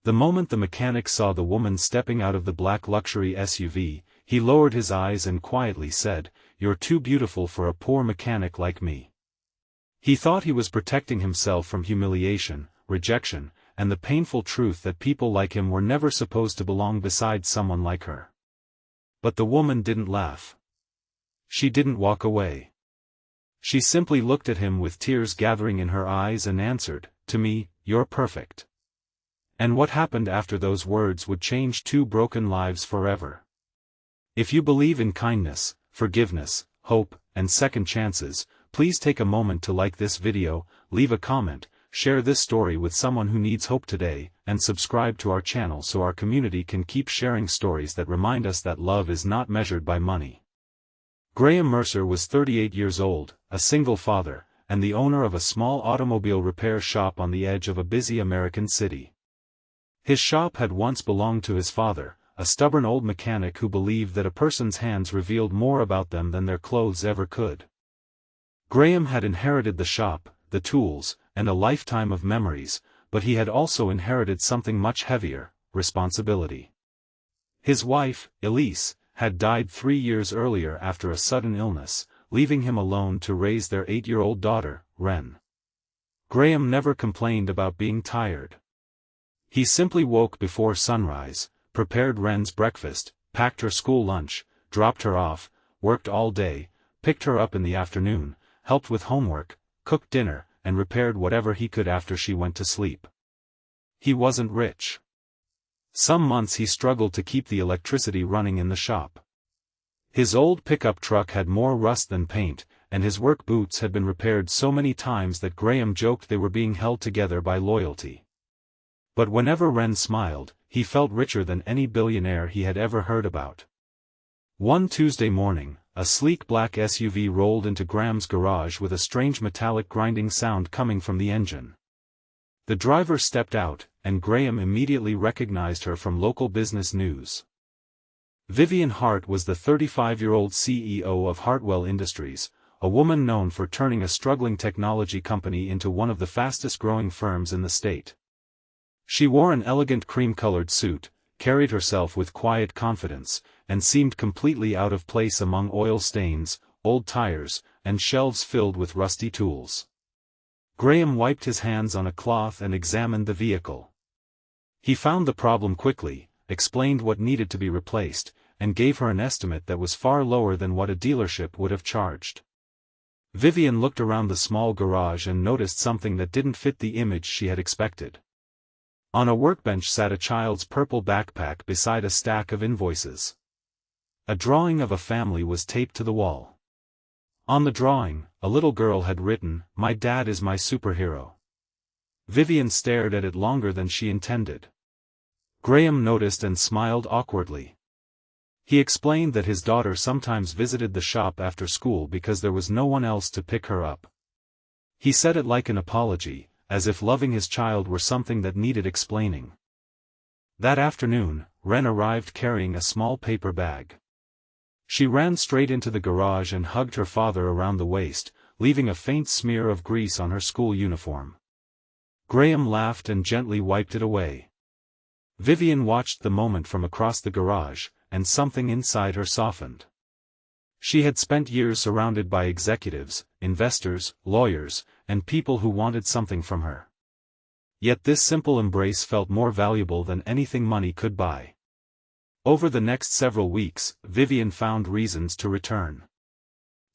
The moment the mechanic saw the woman stepping out of the black luxury SUV, he lowered his eyes and quietly said, "You're too beautiful for a poor mechanic like me." He thought he was protecting himself from humiliation, rejection, and the painful truth that people like him were never supposed to belong beside someone like her. But the woman didn't laugh. She didn't walk away. She simply looked at him with tears gathering in her eyes and answered, "To me, you're perfect." And what happened after those words would change two broken lives forever. If you believe in kindness, forgiveness, hope, and second chances, please take a moment to like this video, leave a comment, share this story with someone who needs hope today, and subscribe to our channel so our community can keep sharing stories that remind us that love is not measured by money. Graham Mercer was 38 years old, a single father, and the owner of a small automobile repair shop on the edge of a busy American city. His shop had once belonged to his father, a stubborn old mechanic who believed that a person's hands revealed more about them than their clothes ever could. Graham had inherited the shop, the tools, and a lifetime of memories, but he had also inherited something much heavier: responsibility. His wife, Elise, had died 3 years earlier after a sudden illness, leaving him alone to raise their 8-year-old daughter, Wren. Graham never complained about being tired. He simply woke before sunrise, prepared Wren's breakfast, packed her school lunch, dropped her off, worked all day, picked her up in the afternoon, helped with homework, cooked dinner, and repaired whatever he could after she went to sleep. He wasn't rich. Some months he struggled to keep the electricity running in the shop. His old pickup truck had more rust than paint, and his work boots had been repaired so many times that Graham joked they were being held together by loyalty. But whenever Wren smiled, he felt richer than any billionaire he had ever heard about. One Tuesday morning, a sleek black SUV rolled into Graham's garage with a strange metallic grinding sound coming from the engine. The driver stepped out, and Graham immediately recognized her from local business news. Vivian Hart was the 35-year-old CEO of Hartwell Industries, a woman known for turning a struggling technology company into one of the fastest-growing firms in the state. She wore an elegant cream-colored suit, carried herself with quiet confidence, and seemed completely out of place among oil stains, old tires, and shelves filled with rusty tools. Graham wiped his hands on a cloth and examined the vehicle. He found the problem quickly, explained what needed to be replaced, and gave her an estimate that was far lower than what a dealership would have charged. Vivian looked around the small garage and noticed something that didn't fit the image she had expected. On a workbench sat a child's purple backpack beside a stack of invoices. A drawing of a family was taped to the wall. On the drawing, a little girl had written, "My dad is my superhero." Vivian stared at it longer than she intended. Graham noticed and smiled awkwardly. He explained that his daughter sometimes visited the shop after school because there was no one else to pick her up. He said it like an apology, as if loving his child were something that needed explaining. That afternoon, Wren arrived carrying a small paper bag. She ran straight into the garage and hugged her father around the waist, leaving a faint smear of grease on her school uniform. Graham laughed and gently wiped it away. Vivian watched the moment from across the garage, and something inside her softened. She had spent years surrounded by executives, investors, lawyers, and people who wanted something from her. Yet this simple embrace felt more valuable than anything money could buy. Over the next several weeks, Vivian found reasons to return.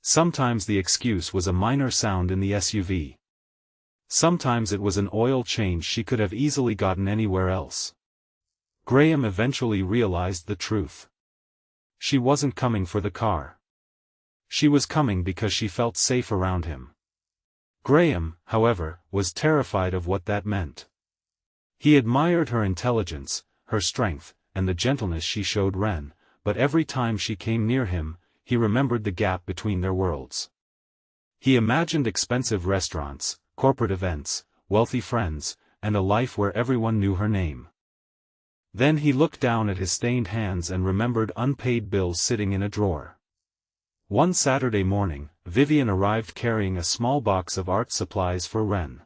Sometimes the excuse was a minor sound in the SUV. Sometimes it was an oil change she could have easily gotten anywhere else. Graham eventually realized the truth. She wasn't coming for the car. She was coming because she felt safe around him. Graham, however, was terrified of what that meant. He admired her intelligence, her strength, and the gentleness she showed Wren, but every time she came near him, he remembered the gap between their worlds. He imagined expensive restaurants, corporate events, wealthy friends, and a life where everyone knew her name. Then he looked down at his stained hands and remembered unpaid bills sitting in a drawer. One Saturday morning, Vivian arrived carrying a small box of art supplies for Wren.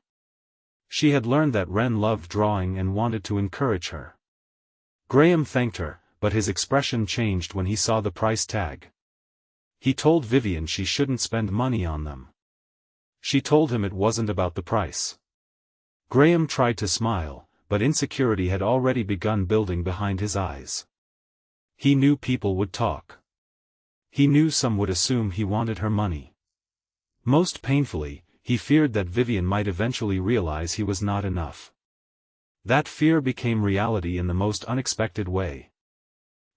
She had learned that Wren loved drawing and wanted to encourage her. Graham thanked her, but his expression changed when he saw the price tag. He told Vivian she shouldn't spend money on them. She told him it wasn't about the price. Graham tried to smile, but insecurity had already begun building behind his eyes. He knew people would talk. He knew some would assume he wanted her money. Most painfully, he feared that Vivian might eventually realize he was not enough. That fear became reality in the most unexpected way.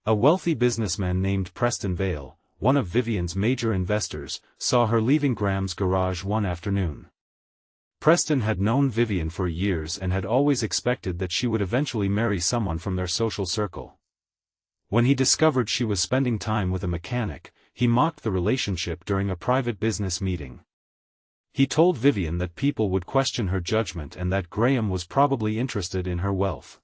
A wealthy businessman named Preston Vale, one of Vivian's major investors, saw her leaving Graham's garage one afternoon. Preston had known Vivian for years and had always expected that she would eventually marry someone from their social circle. When he discovered she was spending time with a mechanic, he mocked the relationship during a private business meeting. He told Vivian that people would question her judgment and that Graham was probably interested in her wealth.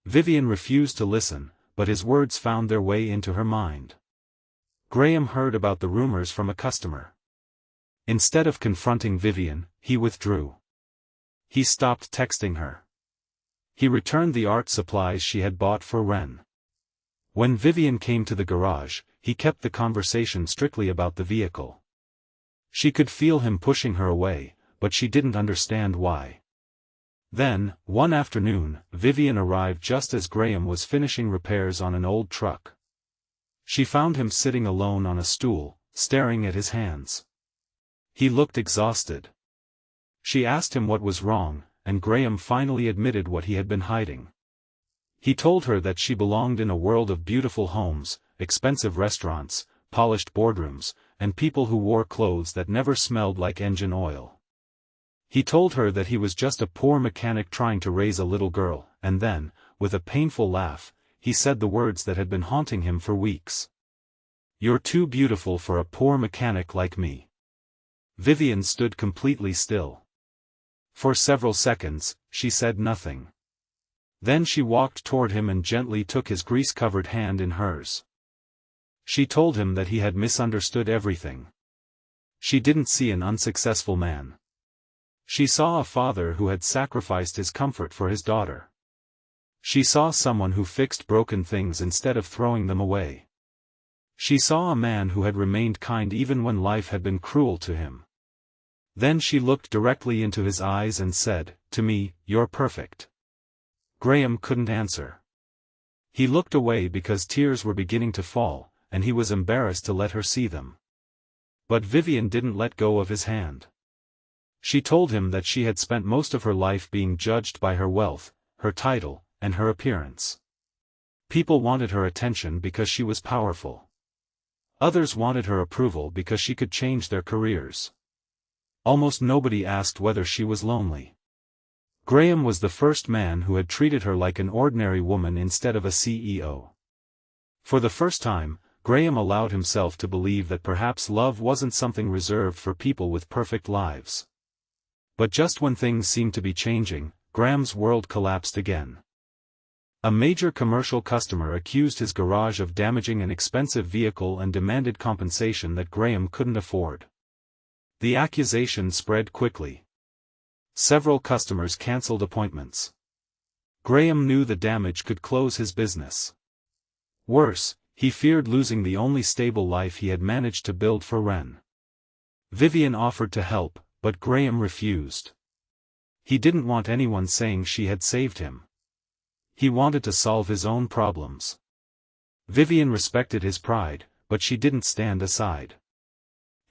Vivian refused to listen, but his words found their way into her mind. Graham heard about the rumors from a customer. Instead of confronting Vivian, he withdrew. He stopped texting her. He returned the art supplies she had bought for Wren. When Vivian came to the garage, he kept the conversation strictly about the vehicle. She could feel him pushing her away, but she didn't understand why. Then, one afternoon, Vivian arrived just as Graham was finishing repairs on an old truck. She found him sitting alone on a stool, staring at his hands. He looked exhausted. She asked him what was wrong, and Graham finally admitted what he had been hiding. He told her that she belonged in a world of beautiful homes, expensive restaurants, polished boardrooms, and people who wore clothes that never smelled like engine oil. He told her that he was just a poor mechanic trying to raise a little girl, and then, with a painful laugh, he said the words that had been haunting him for weeks. "You're too beautiful for a poor mechanic like me." Vivian stood completely still. For several seconds, she said nothing. Then she walked toward him and gently took his grease-covered hand in hers. She told him that he had misunderstood everything. She didn't see an unsuccessful man. She saw a father who had sacrificed his comfort for his daughter. She saw someone who fixed broken things instead of throwing them away. She saw a man who had remained kind even when life had been cruel to him. Then she looked directly into his eyes and said, "To me, you're perfect." Graham couldn't answer. He looked away because tears were beginning to fall, and he was embarrassed to let her see them. But Vivian didn't let go of his hand. She told him that she had spent most of her life being judged by her wealth, her title, and her appearance. People wanted her attention because she was powerful. Others wanted her approval because she could change their careers. Almost nobody asked whether she was lonely. Graham was the first man who had treated her like an ordinary woman instead of a CEO. For the first time, Graham allowed himself to believe that perhaps love wasn't something reserved for people with perfect lives. But just when things seemed to be changing, Graham's world collapsed again. A major commercial customer accused his garage of damaging an expensive vehicle and demanded compensation that Graham couldn't afford. The accusation spread quickly. Several customers canceled appointments. Graham knew the damage could close his business. Worse, he feared losing the only stable life he had managed to build for Wren. Vivian offered to help, but Graham refused. He didn't want anyone saying she had saved him. He wanted to solve his own problems. Vivian respected his pride, but she didn't stand aside.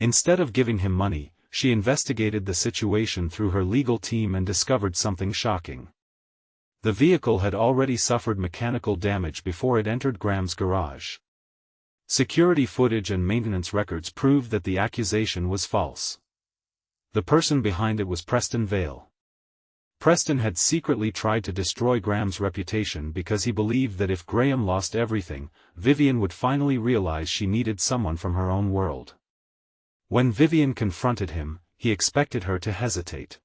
Instead of giving him money, she investigated the situation through her legal team and discovered something shocking. The vehicle had already suffered mechanical damage before it entered Graham's garage. Security footage and maintenance records proved that the accusation was false. The person behind it was Preston Vale. Preston had secretly tried to destroy Graham's reputation because he believed that if Graham lost everything, Vivian would finally realize she needed someone from her own world. When Vivian confronted him, he expected her to hesitate.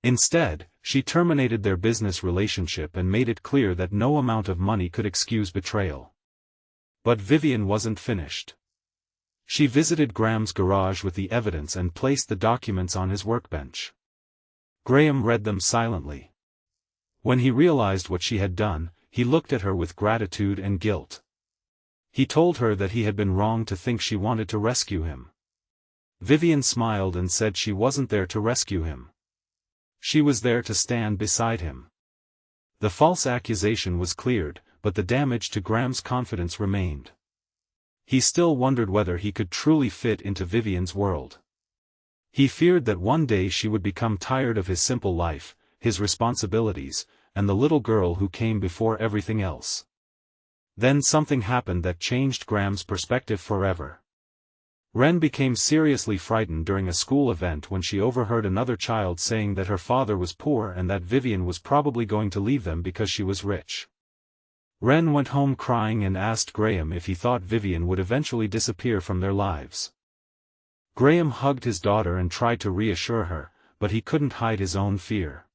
Instead, she terminated their business relationship and made it clear that no amount of money could excuse betrayal. But Vivian wasn't finished. She visited Graham's garage with the evidence and placed the documents on his workbench. Graham read them silently. When he realized what she had done, he looked at her with gratitude and guilt. He told her that he had been wrong to think she wanted to rescue him. Vivian smiled and said she wasn't there to rescue him. She was there to stand beside him. The false accusation was cleared, but the damage to Graham's confidence remained. He still wondered whether he could truly fit into Vivian's world. He feared that one day she would become tired of his simple life, his responsibilities, and the little girl who came before everything else. Then something happened that changed Graham's perspective forever. Wren became seriously frightened during a school event when she overheard another child saying that her father was poor and that Vivian was probably going to leave them because she was rich. Wren went home crying and asked Graham if he thought Vivian would eventually disappear from their lives. Graham hugged his daughter and tried to reassure her, but he couldn't hide his own fear.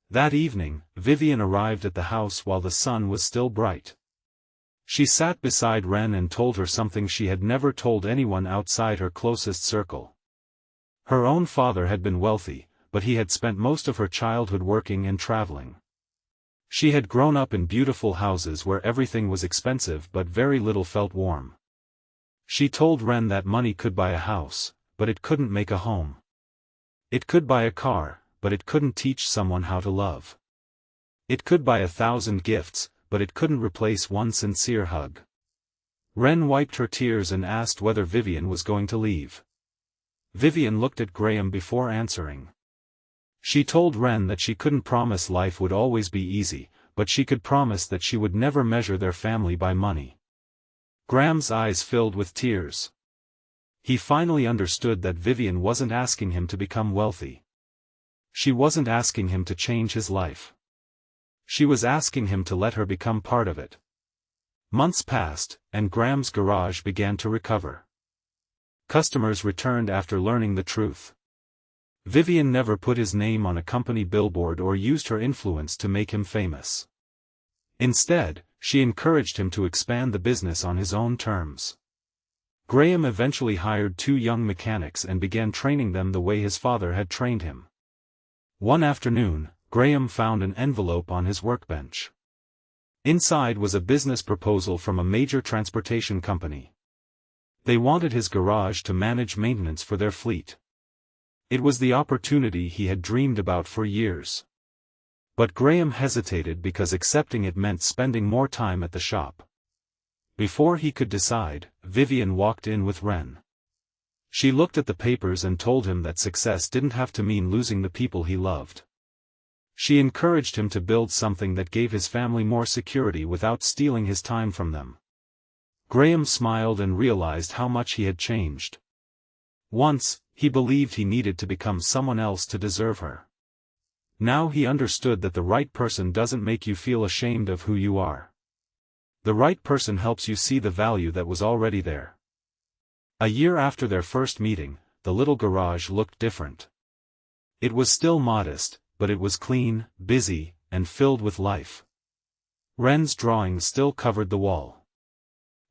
That evening, Vivian arrived at the house while the sun was still bright. She sat beside Wren and told her something she had never told anyone outside her closest circle. Her own father had been wealthy, but he had spent most of her childhood working and traveling. She had grown up in beautiful houses where everything was expensive but very little felt warm. She told Wren that money could buy a house, but it couldn't make a home. It could buy a car, but it couldn't teach someone how to love. It could buy 1,000 gifts, but it couldn't replace one sincere hug. Wren wiped her tears and asked whether Vivian was going to leave. Vivian looked at Graham before answering. She told Wren that she couldn't promise life would always be easy, but she could promise that she would never measure their family by money. Graham's eyes filled with tears. He finally understood that Vivian wasn't asking him to become wealthy. She wasn't asking him to change his life. She was asking him to let her become part of it. Months passed, and Graham's garage began to recover. Customers returned after learning the truth. Vivian never put his name on a company billboard or used her influence to make him famous. Instead, she encouraged him to expand the business on his own terms. Graham eventually hired 2 young mechanics and began training them the way his father had trained him. One afternoon, Graham found an envelope on his workbench. Inside was a business proposal from a major transportation company. They wanted his garage to manage maintenance for their fleet. It was the opportunity he had dreamed about for years. But Graham hesitated because accepting it meant spending more time at the shop. Before he could decide, Vivian walked in with Wren. She looked at the papers and told him that success didn't have to mean losing the people he loved. She encouraged him to build something that gave his family more security without stealing his time from them. Graham smiled and realized how much he had changed. Once, he believed he needed to become someone else to deserve her. Now he understood that the right person doesn't make you feel ashamed of who you are. The right person helps you see the value that was already there. A year after their first meeting, the little garage looked different. It was still modest, but it was clean, busy, and filled with life. Wren's drawings still covered the wall.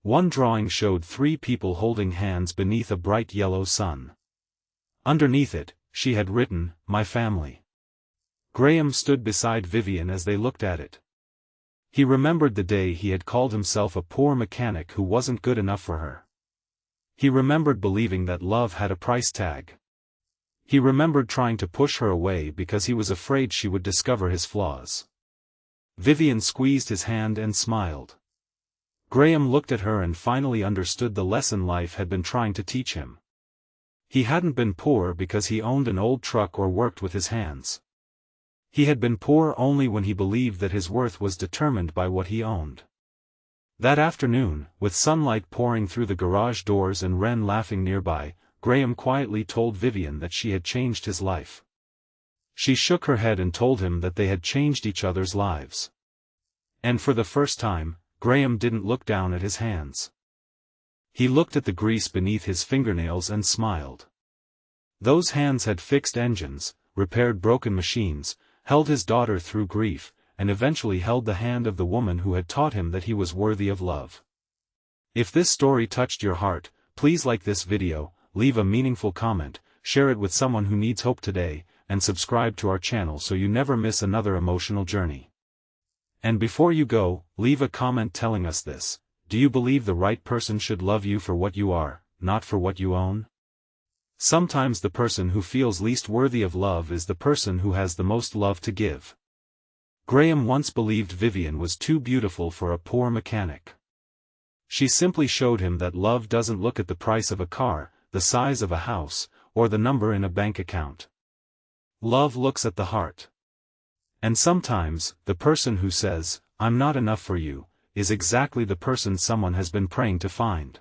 One drawing showed 3 people holding hands beneath a bright yellow sun. Underneath it, she had written, "My family." Graham stood beside Vivian as they looked at it. He remembered the day he had called himself a poor mechanic who wasn't good enough for her. He remembered believing that love had a price tag. He remembered trying to push her away because he was afraid she would discover his flaws. Vivian squeezed his hand and smiled. Graham looked at her and finally understood the lesson life had been trying to teach him. He hadn't been poor because he owned an old truck or worked with his hands. He had been poor only when he believed that his worth was determined by what he owned. That afternoon, with sunlight pouring through the garage doors and Wren laughing nearby, Graham quietly told Vivian that she had changed his life. She shook her head and told him that they had changed each other's lives. And for the first time, Graham didn't look down at his hands. He looked at the grease beneath his fingernails and smiled. Those hands had fixed engines, repaired broken machines, held his daughter through grief, and eventually held the hand of the woman who had taught him that he was worthy of love. If this story touched your heart, please like this video, leave a meaningful comment, share it with someone who needs hope today, and subscribe to our channel so you never miss another emotional journey. And before you go, leave a comment telling us this: do you believe the right person should love you for what you are, not for what you own? Sometimes the person who feels least worthy of love is the person who has the most love to give. Graham once believed Vivian was too beautiful for a poor mechanic. She simply showed him that love doesn't look at the price of a car, the size of a house, or the number in a bank account. Love looks at the heart. And sometimes, the person who says, "I'm not enough for you," is exactly the person someone has been praying to find.